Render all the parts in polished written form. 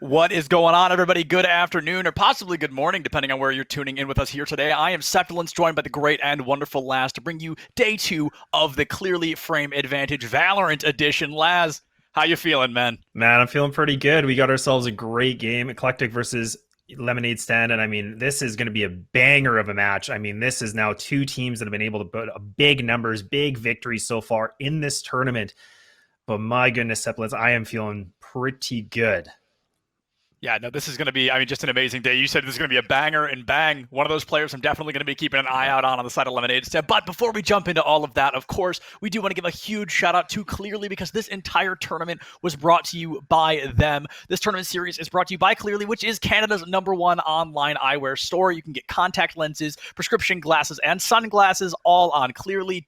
What is going on, everybody? Good afternoon, or possibly good morning, depending on where you're tuning in with us here today. I am Septilence, joined by the great and wonderful Laz, to bring you day 2 of the Clearly Frame Advantage Valorant edition. Laz, how you feeling, man? Man, I'm feeling pretty good. We got ourselves a great game, ECLECTIQ versus Lemonade Stand, and I mean, this is going to be a banger of a match. I mean, this is now two teams that have been able to put big numbers, big victories so far in this tournament. But my goodness, Septilence, I am feeling pretty good. Yeah, no, this is going to be, just an amazing day. You said this is going to be a banger, and bang, one of those players I'm definitely going to be keeping an eye out on the side of Lemonade Stand. But before we jump into all of that, of course, we do want to give a huge shout out to Clearly, because this entire tournament was brought to you by them. This tournament series is brought to you by Clearly, which is Canada's #1 online eyewear store. You can get contact lenses, prescription glasses, and sunglasses all on clearly.ca.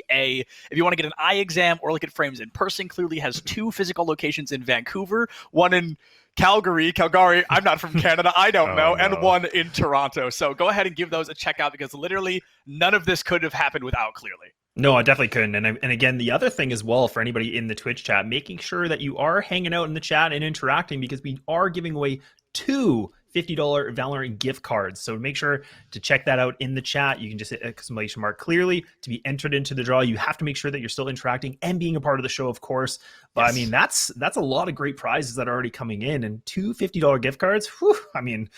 If you want to get an eye exam or look at frames in person, Clearly has 2 physical locations in Vancouver, one in Calgary, I'm not from Canada, I don't know, no. and one in Toronto. So go ahead and give those a check out, because literally none of this could have happened without Clearly. No, I definitely couldn't. And again, the other thing as well, for anybody in the Twitch chat, making sure that you are hanging out in the chat and interacting, because we are giving away 2 $50 Valorant gift cards. So make sure to check that out in the chat. You can just hit exclamation mark Clearly to be entered into the draw. You have to make sure that you're still interacting and being a part of the show, of course. But yes. I mean, that's a lot of great prizes that are already coming in, and 2 $50 gift cards. Whew, I mean,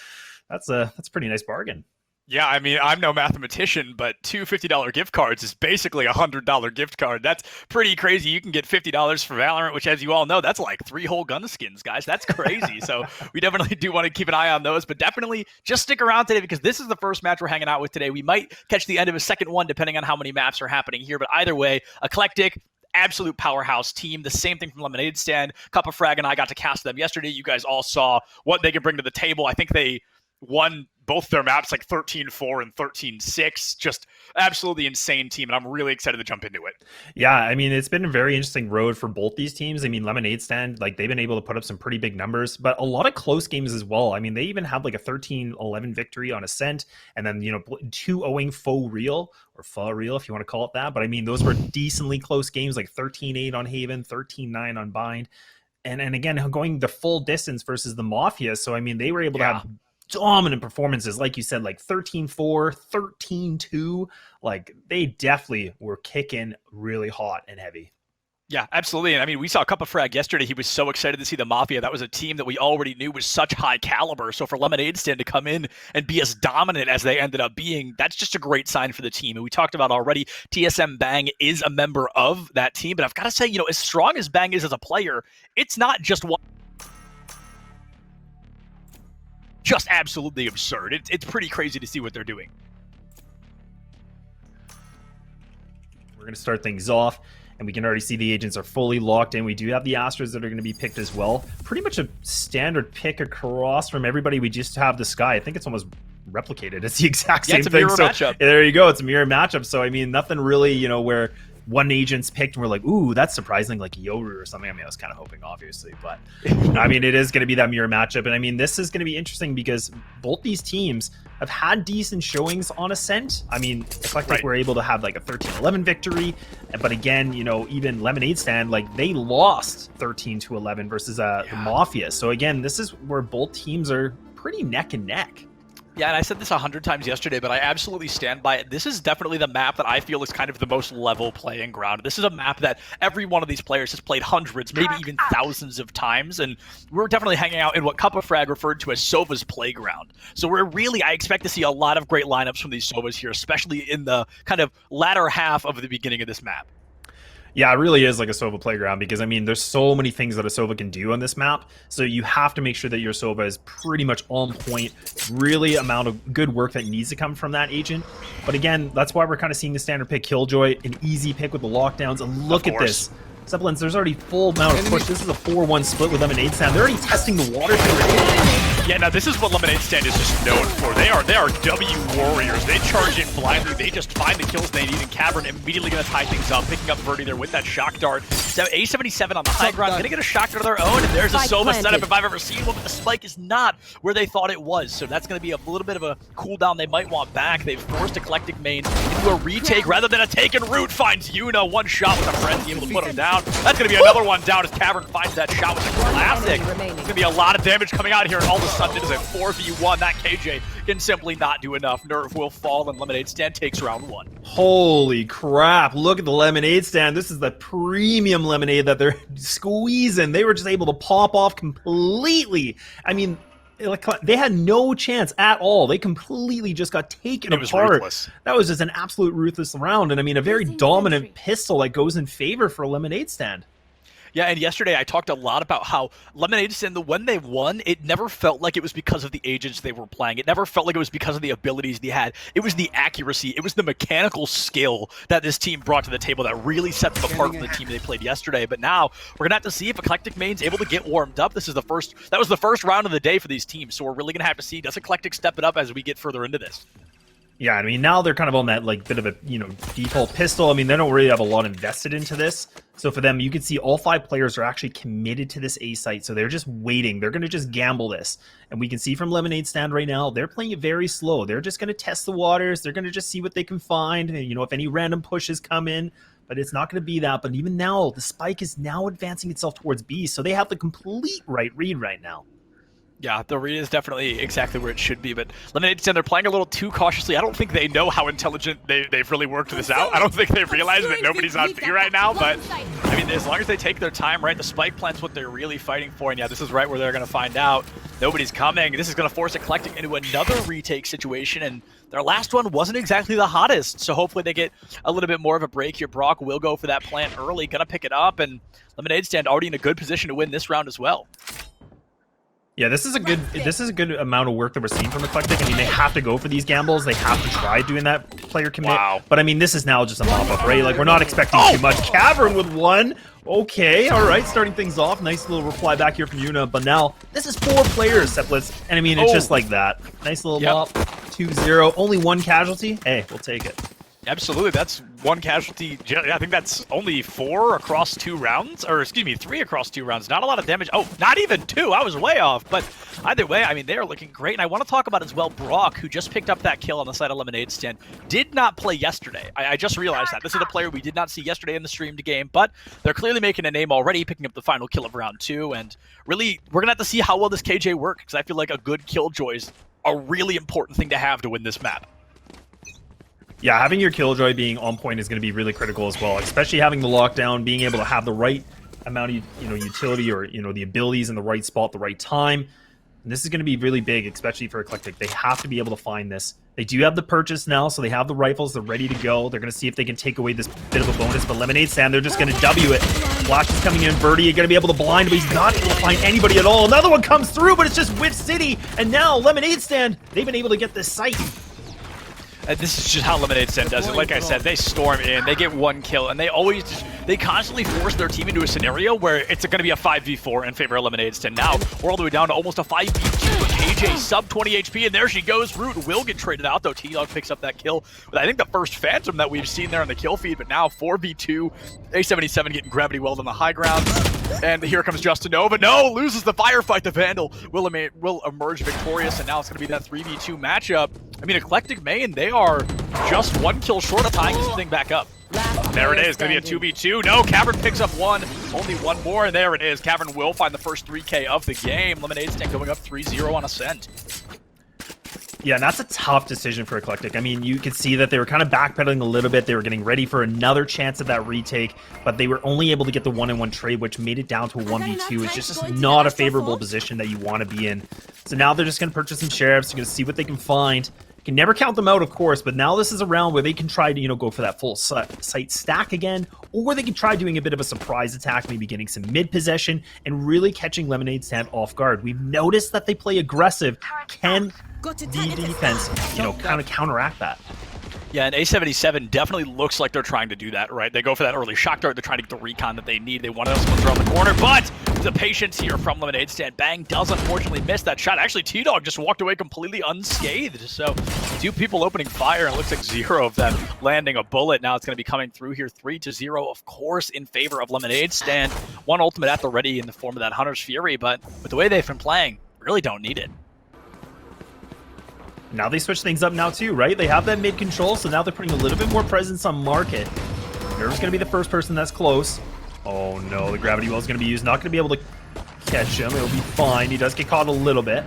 that's a pretty nice bargain. Yeah, I'm no mathematician, but 2 $50 gift cards is basically a $100 gift card. That's pretty crazy. You can get $50 for Valorant, which, as you all know, that's like 3 whole gun skins, guys. That's crazy. So we definitely do want to keep an eye on those, but definitely just stick around today, because this is the first match we're hanging out with today. We might catch the end of a second one, depending on how many maps are happening here, but either way, ECLECTIQ, absolute powerhouse team. The same thing from Lemonade Stand. Cup of Frag and I got to cast them yesterday. You guys all saw what they could bring to the table. I think they won both their maps like 13-4 and 13-6. Just absolutely insane team, and I'm really excited to jump into it. Yeah, I mean, it's been a very interesting road for both these teams. I mean, Lemonade Stand, like, they've been able to put up some pretty big numbers, but a lot of close games as well. I mean, they even have like a 13-11 victory on Ascent, and then, 2-0 Faux Real, or Faux Real if you want to call it that. But I mean, those were decently close games, like 13-8 on Haven, 13-9 on Bind, and again, going the full distance versus the Mafia. So I mean, they were able to have dominant performances, like you said, like 13-4, 13-2. Like, they definitely were kicking really hot and heavy. Yeah, absolutely. And I mean, we saw Cup of Frag yesterday. He was so excited to see the Mafia. That was a team that we already knew was such high caliber. So for Lemonade Stand to come in and be as dominant as they ended up being, that's just a great sign for the team. And we talked about already, TSM Bang is a member of that team. But I've got to say, as strong as Bang is as a player, it's not just one. Just absolutely absurd. It's pretty crazy to see what they're doing. We're going to start things off, and we can already see the agents are fully locked in. We do have the Astros that are going to be picked as well. Pretty much a standard pick across from everybody. We just have the Sky. I think it's almost replicated. It's the exact same it's a thing. Mirror matchup. There you go. It's a mirror matchup. So, I mean, nothing really, where one agent's picked and we're like, ooh, that's surprising, like Yoru or something. I mean, I was kind of hoping, obviously, but I mean, it is going to be that mirror matchup. And I mean, this is going to be interesting because both these teams have had decent showings on Ascent. I mean, ECLECTIQ were able to have like a 13-11 victory, but again, even Lemonade Stand, like, they lost 13-11 versus the Mafia. So again, this is where both teams are pretty neck and neck. Yeah, and I said this 100 times yesterday, but I absolutely stand by it. This is definitely the map that I feel is kind of the most level playing ground. This is a map that every one of these players has played hundreds, maybe even thousands of times, and we're definitely hanging out in what Cup of Frag referred to as Sova's playground. So I expect to see a lot of great lineups from these Sovas here, especially in the kind of latter half of the beginning of this map. Yeah, it really is like a Sova playground, because I mean, there's so many things that a Sova can do on this map. So you have to make sure that your Sova is pretty much on point. Really amount of good work that needs to come from that agent. But again, that's why we're kind of seeing the standard pick Killjoy, an easy pick with the lockdowns. And look at this. Septilence, there's already full amount of push. This is a 4-1 split with Lemonade Stand. They're already testing the water through. Yeah, now this is what Lemonade Stand is just known for. They are W warriors. They charge in blindly. They just find the kills they need, and Cavern immediately going to tie things up, picking up Verdi there with that shock dart. So A77 on the high ground, going to get a shock dart of their own, and there's a Sova setup if I've ever seen one, but the spike is not where they thought it was. So that's going to be a little bit of a cooldown they might want back. They've forced Eclectic main into a retake rather than a take, and Root finds Yuna. One shot with a frenzy, able to put him down. That's going to be another one down as Cavern finds that shot with a classic. There's going to be a lot of damage coming out here, and all of a sudden it is a 4v1. That KJ can simply not do enough. Nerve will fall, and Lemonade Stand takes round 1. Holy crap, look at the Lemonade Stand. This is the premium lemonade that they're squeezing. They were just able to pop off completely. I mean, they had no chance at all. They completely just got taken apart. Ruthless. That was just an absolute ruthless round, and I mean, a very dominant pistol that goes in favor for a Lemonade Stand. Yeah, and yesterday I talked a lot about how Lemonade Stand, when they won, it never felt like it was because of the agents they were playing. It never felt like it was because of the abilities they had. It was the accuracy. It was the mechanical skill that this team brought to the table that really set them apart from the team they played yesterday. But now we're gonna have to see if Eclectic main's able to get warmed up. That was the first round of the day for these teams, so we're really gonna have to see, does Eclectic step it up as we get further into this? Yeah, I mean, now they're kind of on that like bit of a, default pistol. I mean, they don't really have a lot invested into this. So for them, you can see all 5 players are actually committed to this A site. So they're just waiting. They're going to just gamble this. And we can see from Lemonade Stand right now, they're playing it very slow. They're just going to test the waters. They're going to just see what they can find. And, if any random pushes come in. But it's not going to be that. But even now, the spike is now advancing itself towards B. So they have the complete right read right now. Yeah, the read is definitely exactly where it should be, but Lemonade Stand, they're playing a little too cautiously. I don't think they know how intelligent they've really worked this out. I don't think they've realized that nobody's on B right now, but I mean, as long as they take their time, right, the spike plant's what they're really fighting for, and yeah, this is right where they're going to find out. Nobody's coming. This is going to force Eclectic into another retake situation, and their last one wasn't exactly the hottest, so hopefully they get a little bit more of a break here. Brock will go for that plant early, going to pick it up, and Lemonade Stand already in a good position to win this round as well. Yeah, this is a good amount of work that we're seeing from Eclectic. I mean, they have to go for these gambles. They have to try doing that player commit. Wow. But I mean, this is now just a mop-up, right? Like, we're not expecting too much. Cavern with 1. Okay, all right, starting things off. Nice little reply back here from Yuna. But now, this is 4 players, Seplets. And I mean, it's just like that. Nice little mop. 2-0. Only 1 casualty. Hey, we'll take it. Absolutely, that's 1 casualty. I think that's only 4 across 2 rounds, or excuse me, 3 across 2 rounds. Not a lot of damage. Oh, not even 2. I was way off. But either way, I mean, they are looking great. And I want to talk about as well Brock, who just picked up that kill on the side of Lemonade Stand. Did not play yesterday. I just realized that. This is a player we did not see yesterday in the streamed game, but they're clearly making a name already, picking up the final kill of round 2. And really, we're going to have to see how well this KJ works, because I feel like a good killjoy is a really important thing to have to win this map. Yeah, having your Killjoy being on point is going to be really critical as well, especially having the lockdown, being able to have the right amount of utility or the abilities in the right spot, the right time. And this is going to be really big, especially for Eclectic. They have to be able to find this. They do have the purchase now, so they have the rifles. They're ready to go. They're going to see if they can take away this bit of a bonus. But Lemonade Stand, they're just going to W it. Flash is coming in. Verdi going to be able to blind, but he's not able to find anybody at all. Another one comes through, but it's just Whiff City. And now Lemonade Stand, they've been able to get this site. This is just how Lemonade Stand does it. Like I said, they storm in, they get 1 kill, and they constantly force their team into a scenario where it's going to be a 5v4 in favor of Lemonade Stand. Now, we're all the way down to almost a 5v2 with KJ sub 20 HP, and there she goes. Root will get traded out, though. T-Dog picks up that kill with, I think, the first Phantom that we've seen there in the kill feed, but now 4v2. A77 getting gravity weld on the high ground, and here comes Justinova. No, loses the firefight. The Vandal will emerge victorious, and now it's going to be that 3v2 matchup. I mean, Eclectic main, they are just 1 kill short of tying this thing back up. There it is, going to be a 2v2. No, Cavern picks up 1, only 1 more, and there it is. Cavern will find the first 3K of the game. Lemonade Stand going up 3-0 on Ascent. Yeah, and that's a tough decision for Eclectic. I mean, you could see that they were kind of backpedaling a little bit. They were getting ready for another chance at that retake, but they were only able to get the 1-on-1 trade, which made it down to a 1v2. It's just not a favorable position that you want to be in. So now they're just going to purchase some sheriffs. They're going to see what they can find. You can never count them out, of course, but now this is a round where they can try to, go for that full site stack again, or they can try doing a bit of a surprise attack, maybe getting some mid-possession, and really catching Lemonade Stand off guard. We've noticed that they play aggressive. Can the defense, kind of counteract that? Yeah, and A77 definitely looks like they're trying to do that, right? They go for that early shock dart. They're trying to get the recon that they need. They want to around the corner, but the patience here from Lemonade Stand. Bang does unfortunately miss that shot. Actually, T-Dog just walked away completely unscathed. So 2 people opening fire, and it looks like 0 of them landing a bullet. Now it's going to be coming through here 3-0, of course, in favor of Lemonade Stand. 1 ultimate at the ready in the form of that Hunter's Fury, but with the way they've been playing, really don't need it. Now they switch things up now too, right? They have that mid control, so now they're putting a little bit more presence on Market. Nerve's going to be the first person that's close. Oh no, the gravity well is going to be used. Not going to be able to catch him. It'll be fine. He does get caught a little bit.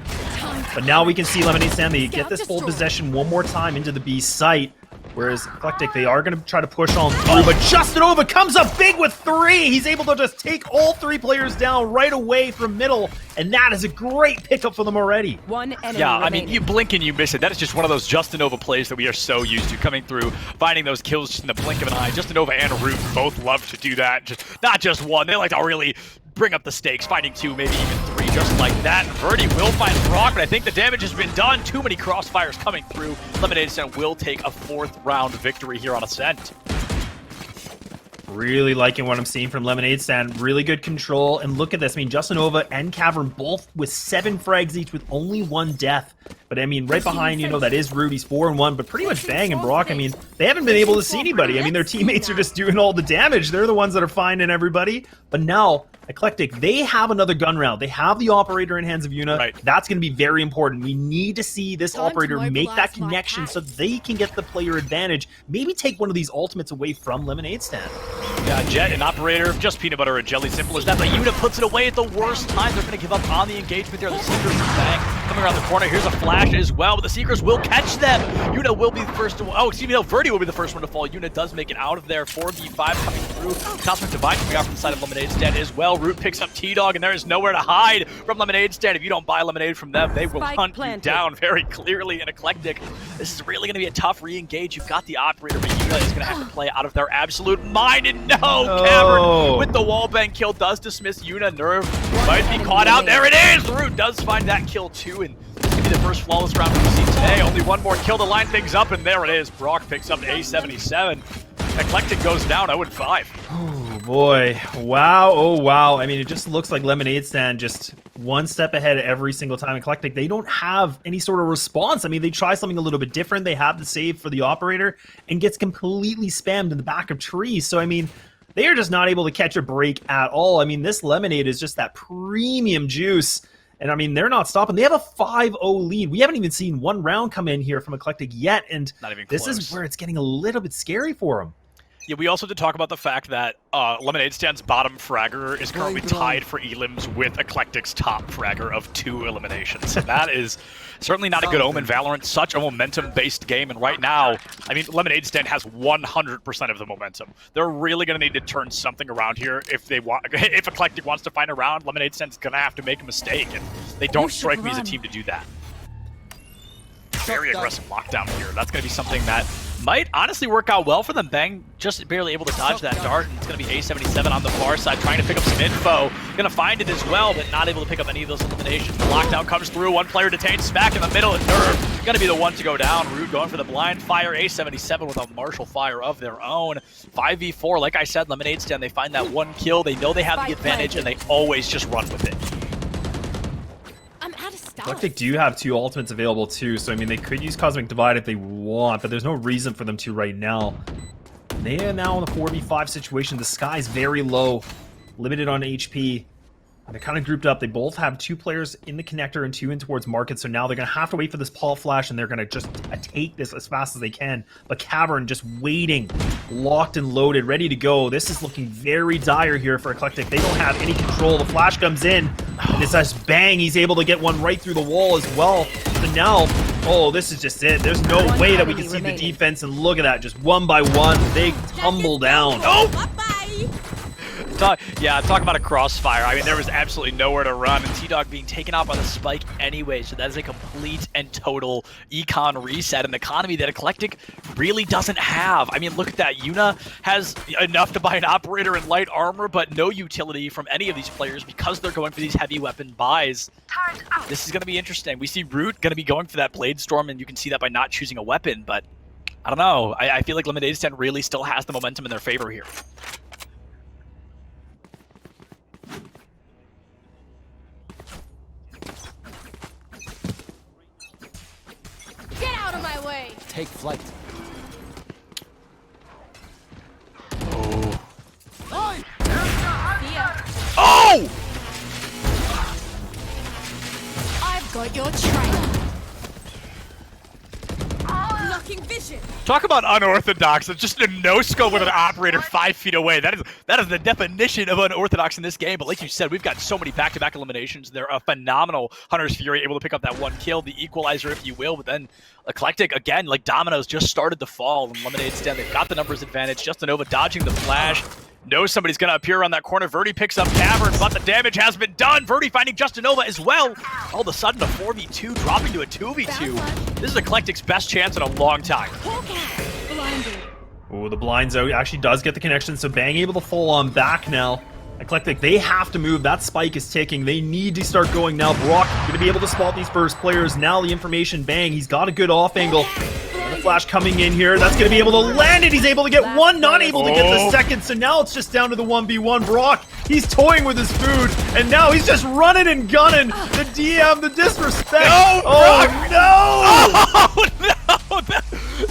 But now we can see Lemonade Stand. They get this full possession one more time into the B site. Whereas ECLECTIQ, they are going to try to push on through, but Justinova comes up big with 3! He's able to just take all 3 players down right away from middle, and that is a great pickup for them already. Yeah, I mean, you blink and you miss it. That is just one of those Justinova plays that we are so used to, coming through, finding those kills just in the blink of an eye. Justinova and Root both love to do that. Just, not just one, they like to really bring up the stakes, finding 2, maybe even 3, just like that. And Verdi will find Brock, but I think the damage has been done. Too many crossfires coming through. Lemonade Stand will take a 4th round victory here on Ascent. Really liking what I'm seeing from Lemonade Stand. Really good control. And look at this. I mean, Justinova and Cavern both with 7 frags each with only 1 death. But I mean, right behind, you know, that is Rudy's 4-1, but pretty much Bang and Brock, I mean, they haven't been able to see anybody. I mean, their teammates are just doing all the damage. They're the ones that are finding everybody. But now, ECLECTIQ, they have another gun round. They have the operator in hands of Yuna. Right. That's going to be very important. We need to see this operator make that connection so they can get the player advantage. Maybe take one of these ultimates away from Lemonade Stand. Yeah, Jet and operator, just peanut butter and jelly, simple as that. But Yuna puts it away at the worst time. They're going to give up on the engagement there. The Seekers from Bang coming around the corner. Here's a flash as well, but the Seekers will catch them. Yuna will be the first to... Oh, excuse me, no, Verdi will be the first one to fall. Yuna does make it out of there. 4v5 coming through. Cosmic Divide coming out from the side of Lemonade Stand as well. Root picks up T-Dog, and there is nowhere to hide from Lemonade Stand. If you don't buy Lemonade from them, they will hunt you down very clearly in ECLECTIQ. This is really going to be a tough re-engage. You've got the operator, but Yuna is going to have to play out of their absolute mind. And no, Cavern with the wallbang kill does dismiss Yuna. Nerve might be caught out. There it is! Root does find that kill too, and this could be the first flawless round we've seen today. Only 1 more kill to line things up, and there it is. Brock picks up A77. ECLECTIQ goes down 0-5. Oh boy. Wow. Oh wow. I mean, it just looks like Lemonade Stand just one step ahead every single time. ECLECTIQ, they don't have any sort of response. I mean, they try something a little bit different. They have the save for the operator and gets completely spammed in the back of trees. So, I mean, they are just not able to catch a break at all. I mean, this Lemonade is just that premium juice. And I mean, they're not stopping. They have a 5-0 lead. We haven't even seen 1 round come in here from ECLECTIQ yet. And this is where it's getting a little bit scary for them. Yeah, we also did talk about the fact that Lemonade Stand's bottom fragger is currently tied for elims with ECLECTIQ's top fragger of 2 eliminations. So that is certainly not a good omen. Valorant, such a momentum-based game, and right now, I mean, Lemonade Stand has 100% of the momentum. They're really going to need to turn something around here if they want. If ECLECTIQ wants to find a round, Lemonade Stand's going to have to make a mistake, and they don't strike me as a team to do that. Very aggressive lockdown here. That's going to be something that might honestly work out well for them. Bang just barely able to dodge that dart, and it's going to be A77 on the far side trying to pick up some info. Going to find it as well, but not able to pick up any of those eliminations. The lockdown comes through. 1 player detained smack in the middle, and Nerve going to be the one to go down. Rude going for the blind fire. A77 with a martial fire of their own. 5v4, like I said, Lemonade Stand, they find that 1 kill. They know they have the advantage, and they always just run with it. ECLECTIQ do have 2 ultimates available too, so I mean, they could use Cosmic Divide if they want, but there's no reason for them to right now. They are now in a 4v5 situation. The sky's very low, limited on HP. They're kind of grouped up. They both have 2 players in the connector and 2 in towards market, so now they're going to have to wait for this Paul Flash, and they're going to just take this as fast as they can. But Cavern just waiting, locked and loaded, ready to go. This is looking very dire here for ECLECTIQ. They don't have any control. The flash comes in, and it's just Bang. He's able to get one right through the wall as well. So now, oh, this is just it. There's no way that we can see the defense, and look at that. Just 1 by 1, they tumble down. Oh! Talk about a crossfire. I mean, there was absolutely nowhere to run, and T-Dog being taken out by the spike anyway, so that is a complete and total econ reset, an economy that ECLECTIQ really doesn't have. I mean, look at that. Yuna has enough to buy an operator and light armor, but no utility from any of these players because they're going for these heavy weapon buys. This is going to be interesting. We see Root going to be going for that Blade Storm, and you can see that by not choosing a weapon, but I don't know. I feel like Lemonade Stand really still has the momentum in their favor here. out of my way. Take flight. Oh! I've got your trail. Blocking vision. Talk about unorthodox. It's just a no-scope with an operator 5 feet away. That is the definition of unorthodox in this game. But like you said, we've got so many back-to-back eliminations. They're a phenomenal Hunter's Fury, able to pick up that one kill, the equalizer, if you will. But then ECLECTIQ, again, like dominoes, just started to fall. And Lemonade Stand, they've got the numbers advantage. Justinova dodging the flash. Knows somebody's going to appear around that corner. Verdi picks up Cavern, but the damage has been done. Verdi finding Justinova as well. All of a sudden, a 4v2 dropping to a 2v2. This is ECLECTIQ's best chance in a long time. Blinded. Oh, the blinds out actually does get the connection, so Bang able to fall on back now. ECLECTIQ, they have to move. That spike is ticking. They need to start going now. Brock going to be able to spot these first players. Now the information, Bang, he's got a good off angle. The flash coming in here. That's going to be able to land it. He's able to get one, not able to get the second. So now it's just down to the 1v1. Brock, he's toying with his food, and now he's just running and gunning. The DM, the disrespect. No, oh, Brock. no! Oh, no!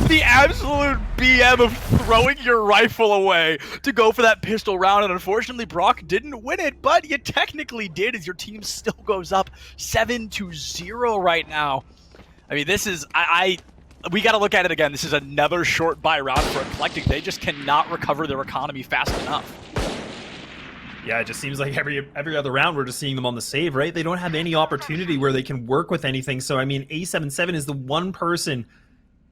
The absolute BM of throwing your rifle away to go for that pistol round, and unfortunately Brock didn't win it, but you technically did, as your team still goes up 7-0 right now. I mean, this is, we got to look at it again. This is another short buy round for ECLECTIQ. They just cannot recover their economy fast enough. Yeah, it just seems like every other round we're just seeing them on the save, right? They don't have any opportunity where they can work with anything. So, I mean, A77 is the one person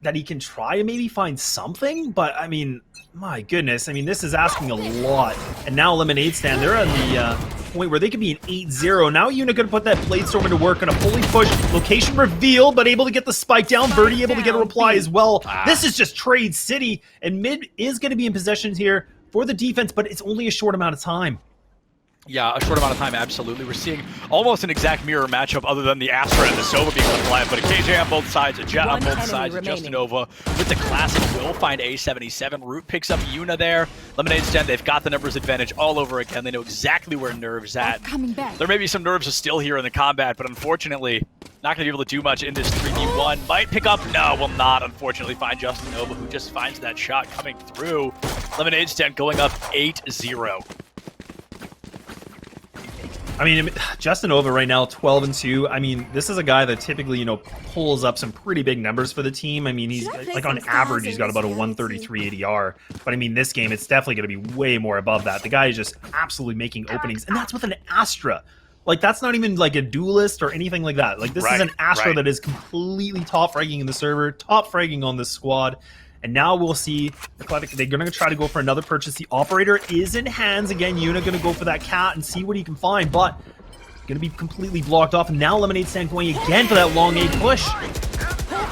that he can try to maybe find something, but I mean, my goodness, I mean, this is asking a lot. And now Lemonade Stand, they're on the point where they could be an 8-0. Now Yuna gonna put that Bladestorm into work, gonna fully push, location revealed, but able to get the spike down. Verdi able to get a reply as well. This is just Trade City, and mid is gonna be in possession here for the defense, but it's only a short amount of time. Yeah, a short amount of time, absolutely. We're seeing almost an exact mirror matchup other than the Astra and the Sova being left alive, but a KJ on both sides, a Jet on both sides, a Justinova with the classic will find A77. Root picks up Yuna there. Lemonade Stand, they've got the numbers advantage all over again. They know exactly where Nerve's at. Coming back. There may be some Nerves are still here in the combat, but unfortunately, not going to be able to do much in this 3v1. Might pick up, no, will not, unfortunately, find Justinova, who just finds that shot coming through. Lemonade Stand going up 8-0. I mean, Justinova right now, 12-2. I mean, this is a guy that typically, you know, pulls up some pretty big numbers for the team. I mean, he's like on average, he's got about a 133 ADR. But I mean, this game, it's definitely going to be way more above that. The guy is just absolutely making openings, and that's with an Astra. Like, that's not even like a duelist or anything like that. Like, this is an Astra that is completely top fragging in the server, top fragging on this squad. And now we'll see ECLECTIQ, they're going to try to go for another purchase. The operator is in hands. Again, Yuna going to go for that cat and see what he can find, but going to be completely blocked off. And now Lemonade Stand going again for that long A push.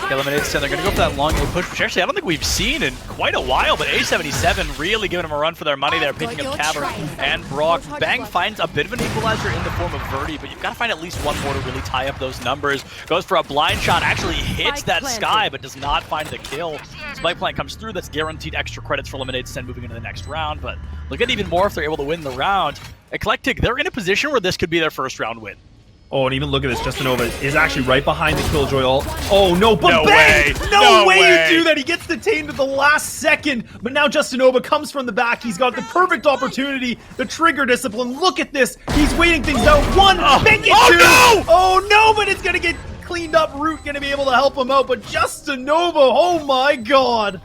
Yeah, Lemonade Stand, they're going to go for that long A push, which actually I don't think we've seen in quite a while, but A77 really giving them a run for their money there, picking up Cavern and Brock. Bang finds a bit of an equalizer in the form of Verdi, but you've got to find at least one more to really tie up those numbers. Goes for a blind shot, actually hits that Sky, but does not find the kill. Spike plant comes through, that's guaranteed extra credits for Lemonade Stand moving into the next round, but look at even more if they're able to win the round. ECLECTIQ, they're in a position where this could be their first round win. Oh, and even look at this, Justinova is actually right behind the Killjoy ult. Oh, no, but No Bang! way! No No way way! you do that! He gets detained at the last second, but now Justinova comes from the back. He's got the perfect opportunity, the trigger discipline. Look at this! He's waiting things out. One, make it two! No! Oh, no, but it's gonna get cleaned up. Root gonna be able to help him out, but Justinova, oh my god!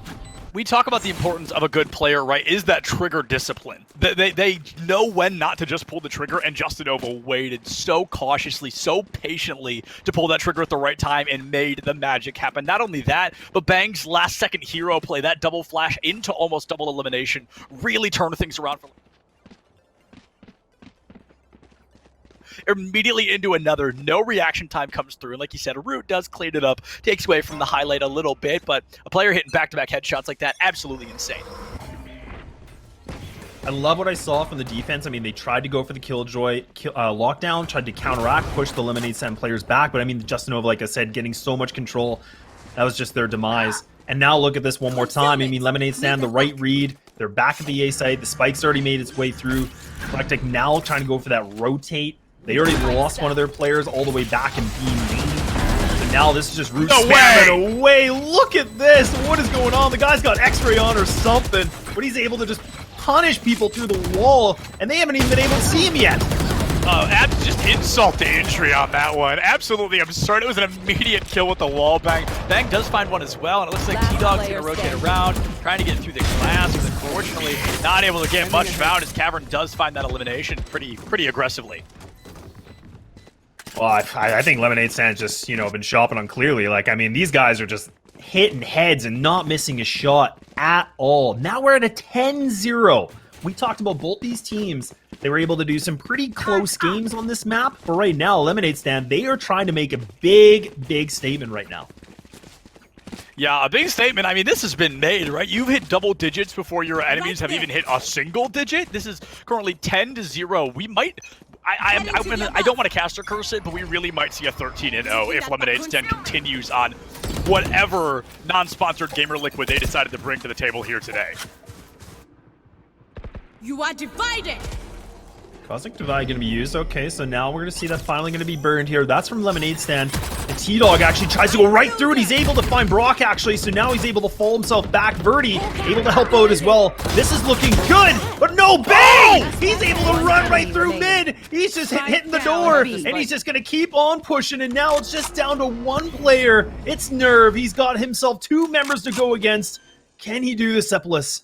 We talk about the importance of a good player, right, is that trigger discipline. They know when not to just pull the trigger, and Justinova waited so cautiously, so patiently to pull that trigger at the right time and made the magic happen. Not only that, but Bang's last second hero play, that double flash into almost double elimination, really turned things around for immediately into another. No reaction time comes through. And like you said, Root does clean it up, takes away from the highlight a little bit, but a player hitting back-to-back headshots like that, absolutely insane. I love what I saw from the defense. I mean, they tried to go for the Killjoy lockdown, tried to counteract, push the Lemonade Stand players back, but I mean, Justinova, like I said, getting so much control, that was just their demise. And now look at this one more time. I mean, Lemonade Stand, the right read, they're back at the A site, the spike's already made its way through. ECLECTIQ now trying to go for that rotate. They already lost one of their players all the way back in B main. So And now this is just root No spamming away. Look at this. What is going on? The guy's got X-ray on or something, but he's able to just punish people through the wall, and they haven't even been able to see him yet. Just insult to injury on that one. Absolutely absurd. It was an immediate kill with the wall bang. Bang does find one as well, and it looks like T-Dog's going to rotate around, trying to get through the glass, but unfortunately not able to get much found as Cavern does find that elimination pretty aggressively. Well, I think Lemonade Stand's just, been shopping on Clearly. Like, I mean, these guys are just hitting heads and not missing a shot at all. Now we're at a 10-0. We talked about both these teams. They were able to do some pretty close games on this map, but right now, Lemonade Stand, they are trying to make a big statement right now. Yeah, a big statement. I mean, this has been made, right? You've hit double digits before your enemies have even hit a single digit. This is currently 10-0. We might... I don't want to caster curse it, but we really might see a 13-0 if Lemonade Stand continues on whatever non-sponsored gamer liquid they decided to bring to the table here today. You are divided. Cosmic Divide going to be used. Okay, so now we're going to see that finally going to be burned here. That's from Lemonade Stand. And T-Dog actually tries to go right through it. He's able to find Brock, actually, so now he's able to fall himself back. Verdi able to help out as well. This is looking good, but no, Bang! He's able to run right through mid. He's just hitting the door, and he's just going to keep on pushing, and now it's just down to one player. It's Nerve. He's got himself 2 members to go against. Can he do this, Sepulus?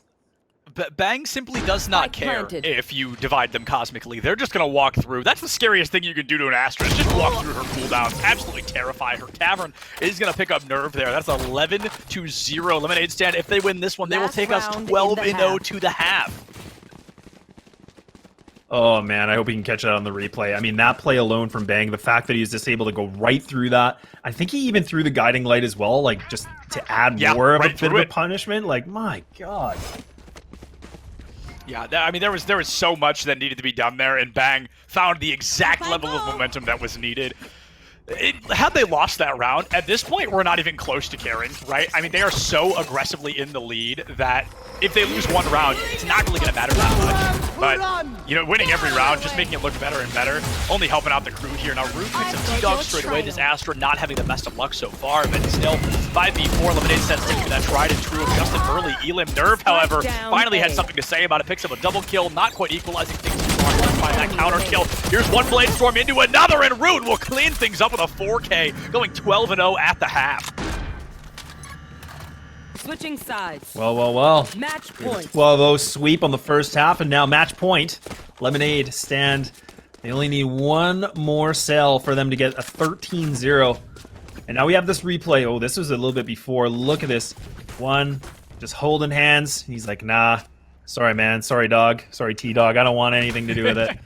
Bang simply does not care if you divide them cosmically. They're just going to walk through. That's the scariest thing you can do to an Astra, is just walk through her cooldowns. Absolutely terrify her. Cavern is going to pick up Nerve there. That's 11-0 Lemonade Stand. If they win this one, they will take us 12-0 to the half. Oh, man, I hope he can catch that on the replay. I mean, that play alone from Bang, the fact that he was just able to go right through that. I think he even threw the guiding light as well, like, just to add more of a bit of a punishment. Like, my God. Yeah, I mean, there was so much that needed to be done there, and Bang found the exact level of momentum that was needed. Had they lost that round, at this point, we're not even close to caring, right? I mean, they are so aggressively in the lead that if they lose one round, it's not really going to matter that much. But, winning every round, just making it look better and better, only helping out the crew here. Now, Root picks up T-Dog straight away. This Astra not having the best of luck so far, but still, 5v4, Lemonade Stand sticking to that tried and true of Justin Burley. Elim Nerve, however, finally had something to say about it. Picks up a double kill, not quite equalizing things. Find that counter kill. Here's one Blade Storm into another, and Root will clean things up with a 4K, going 12-0 at the half. Switching sides. Well. Match point. 12-0 sweep on the first half, and now match point. Lemonade Stand. They only need one more sell for them to get a 13-0. And now we have this replay. Oh, this was a little bit before. Look at this. One, just holding hands. He's like, nah. Sorry, man. Sorry, dog. Sorry, T-Dog. I don't want anything to do with it.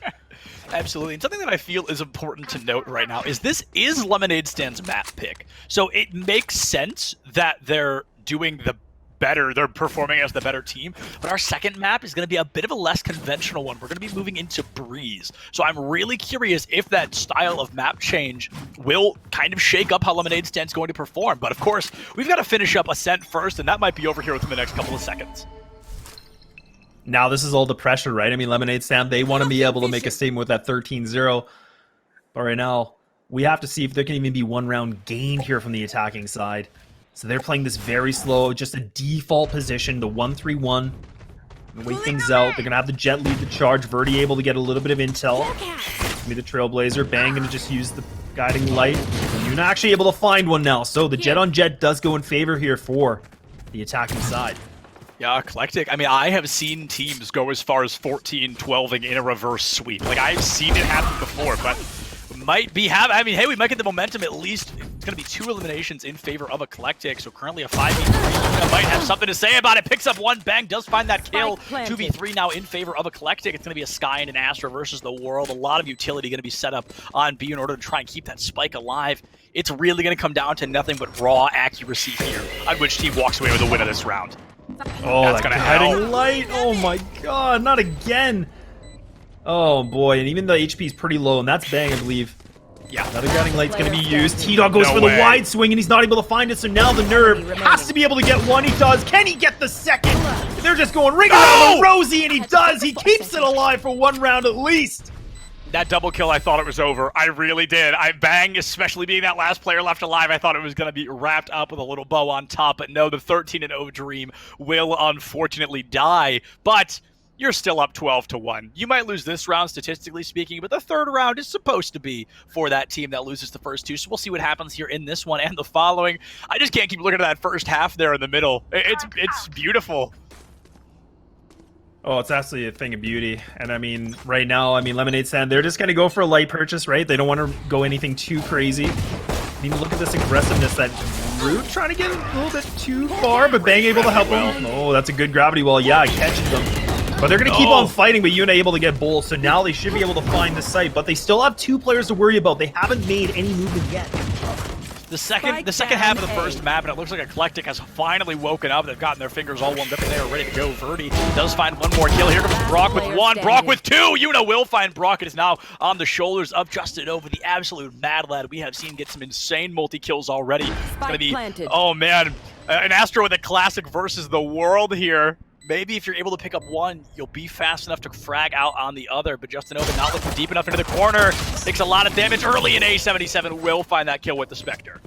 Absolutely. And something that I feel is important to note right now is this is Lemonade Stand's map pick. So it makes sense that they're doing the better, they're performing as the better team, but our second map is going to be a bit of a less conventional one. We're going to be moving into Breeze. So I'm really curious if that style of map change will kind of shake up how Lemonade Stand's going to perform. But of course, we've got to finish up Ascent first, and that might be over here within the next couple of seconds. Now this is all the pressure, right? I mean, Lemonade Stand, they want to be able to make a statement with that 13-0. But right now, we have to see if there can even be one round gained here from the attacking side. So they're playing this very slow, just a default position, the 1-3-1. Wait things out. They're going to have the Jet lead the charge. Verdi able to get a little bit of intel. Maybe the Trailblazer. Bang going to just use the guiding light. Yuna actually able to find one now. So the Jet on Jet does go in favor here for the attacking side. Yeah, ECLECTIQ. I mean, I have seen teams go as far as 14-12ing in a reverse sweep. Like, I've seen it happen before, but might be I mean, hey, we might get the momentum at least. It's going to be 2 eliminations in favor of ECLECTIQ, so currently a 5v3. Might have something to say about it. Picks up one, Bang does find that kill. 2v3 now in favor of ECLECTIQ. It's going to be a Sky and an Astra versus the world. A lot of utility going to be set up on B in order to try and keep that spike alive. It's really going to come down to nothing but raw accuracy here, on which team walks away with a win of this round. Oh, that's that gonna guiding light! Oh my God, not again! Oh boy, and even the HP is pretty low, and that's Bang, I believe. Yeah. Another guiding light's gonna be used. T-Dog goes for the wide swing, and he's not able to find it, so now the Nerve has to be able to get one. He does. Can he get the second? They're just going ring around the Rosie, and he does. He keeps it alive for one round at least. That double kill, I thought it was over. I really did. Bang, especially being that last player left alive, I thought it was going to be wrapped up with a little bow on top. But no, the 13-0 dream will unfortunately die. But you're still up 12-1. You might lose this round, statistically speaking, but the third round is supposed to be for that team that loses the first two. So we'll see what happens here in this one and the following. I just can't keep looking at that first half there in the middle. It's beautiful. Oh, it's absolutely a thing of beauty. And I mean, right now, Lemonade Stand, they're just going to go for a light purchase, right? They don't want to go anything too crazy. I mean, look at this aggressiveness that Root trying to get a little bit too far, but Bang able to help him. Oh, that's a good gravity well. Yeah, catches them. But they're going to keep on fighting, but Yuna able to get both, so now they should be able to find the site. But they still have two players to worry about. They haven't made any movement yet. The second half of the first map, and it looks like ECLECTIQ has finally woken up. They've gotten their fingers all warmed up, and they are ready to go. Verdi does find one more kill. Here comes Brock with one, Brock with two. Yuna will find Brock. It is now on the shoulders of Justin Over, the absolute mad lad we have seen get some insane multi-kills already. It's going to be, oh man, an Astro with a classic versus the world here. Maybe if you're able to pick up one, you'll be fast enough to frag out on the other, but Justin Over not looking deep enough into the corner. Takes a lot of damage early, and A77 will find that kill with the Spectre.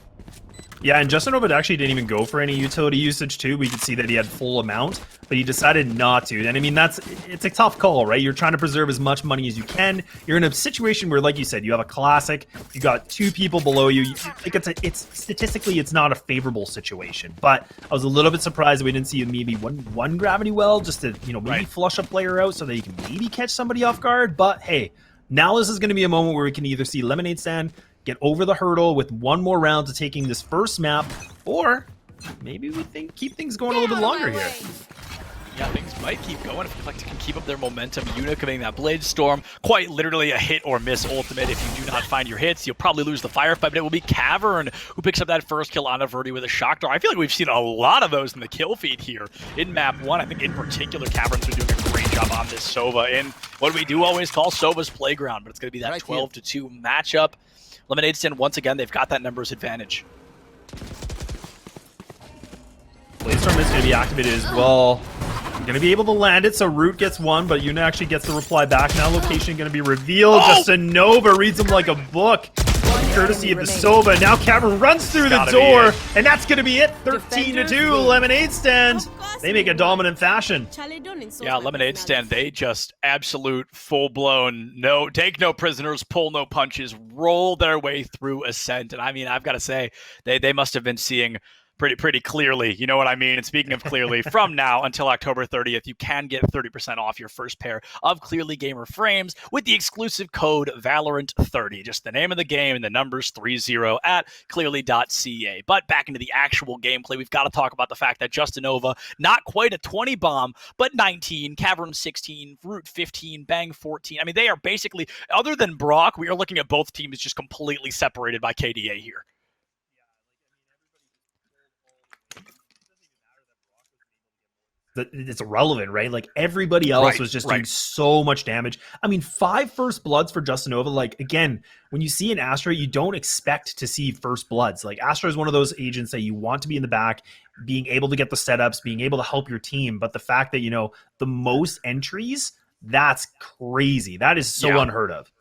Yeah, and Justin Over actually didn't even go for any utility usage too. We could see that he had full amount, but he decided not to. And I mean, it's a tough call, right? You're trying to preserve as much money as you can. You're in a situation where, like you said, you have a classic, you got two people below you. Like it's statistically, it's not a favorable situation. But I was a little bit surprised that we didn't see maybe one gravity well just to, maybe flush a player out so that you can maybe catch somebody off guard. But hey, now this is going to be a moment where we can either see Lemonade Stand get over the hurdle with one more round to taking this first map, or maybe we keep things going a little bit longer here. Yeah, things might keep going if ECLECTIQ can keep up their momentum. Yuna committing that Blade Storm, quite literally a hit or miss ultimate. If you do not find your hits, you'll probably lose the firefight, but it will be Cavern who picks up that first kill on Verdi with a shock dart. I feel like we've seen a lot of those in the kill feed here in map 1. I think in particular, Cavern's been doing a great job on this Sova in what we do always call Sova's playground, but it's going to be that 12-2 matchup. Lemonade Stand, once again, they've got that numbers advantage. Blade Storm is going to be activated as well. Going to be able to land it, so Root gets one, but Yuna actually gets the reply back. Now location going to be revealed. Justin Nova reads him like a book, courtesy of the Sova. Now Cavern runs through the door, and that's going to be it. 13-2, Lemonade Stand. They make a dominant fashion. Yeah, Lemonade Stand, they just absolute full-blown, take no prisoners, pull no punches, roll their way through Ascent. And I mean, I've got to say, they must have been seeing pretty clearly, you know what I mean? And speaking of clearly, from now until October 30th, you can get 30% off your first pair of Clearly Gamer frames with the exclusive code Valorant30. Just the name of the game and the numbers 30 at clearly.ca. But back into the actual gameplay, we've got to talk about the fact that Justin Nova, not quite a 20 bomb, but 19, Cavern 16, Root 15, Bang 14. I mean, they are basically, other than Brock, we are looking at both teams just completely separated by KDA here. It's irrelevant, right? Like everybody else was just doing so much damage. I mean, 5 first bloods for Justin Nova. Like, again, when you see an Astra, you don't expect to see first bloods. Like, Astra is one of those agents that you want to be in the back, being able to get the setups, being able to help your team. But the fact that, the most entries, that's crazy. That is so unheard of.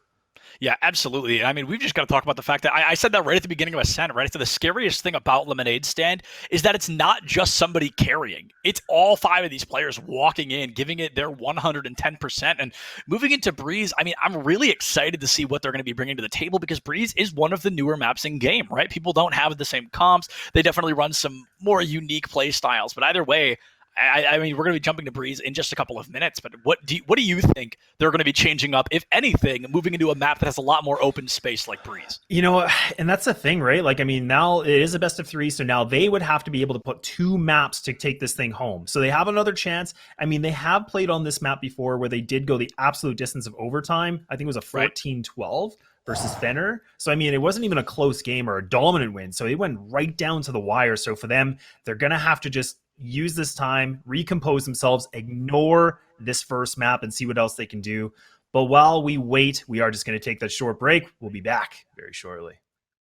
Yeah, absolutely. I mean, we've just got to talk about the fact that I said that right at the beginning of Ascent, right? So the scariest thing about Lemonade Stand is that it's not just somebody carrying. It's all 5 of these players walking in, giving it their 110%. And moving into Breeze, I mean, I'm really excited to see what they're going to be bringing to the table because Breeze is one of the newer maps in game, right? People don't have the same comps. They definitely run some more unique play styles. But either way, I mean, we're going to be jumping to Breeze in just a couple of minutes, but what do you think they're going to be changing up, if anything, moving into a map that has a lot more open space like Breeze? And that's the thing, right? Like, I mean, now it is a best of 3, so now they would have to be able to put 2 maps to take this thing home. So they have another chance. I mean, they have played on this map before where they did go the absolute distance of overtime. I think it was a 14-12. Versus Fenner. So, I mean, it wasn't even a close game or a dominant win. So it went right down to the wire. So for them, they're going to have to just use this time, recompose themselves, ignore this first map and see what else they can do. But while we wait, we are just going to take that short break. We'll be back very shortly.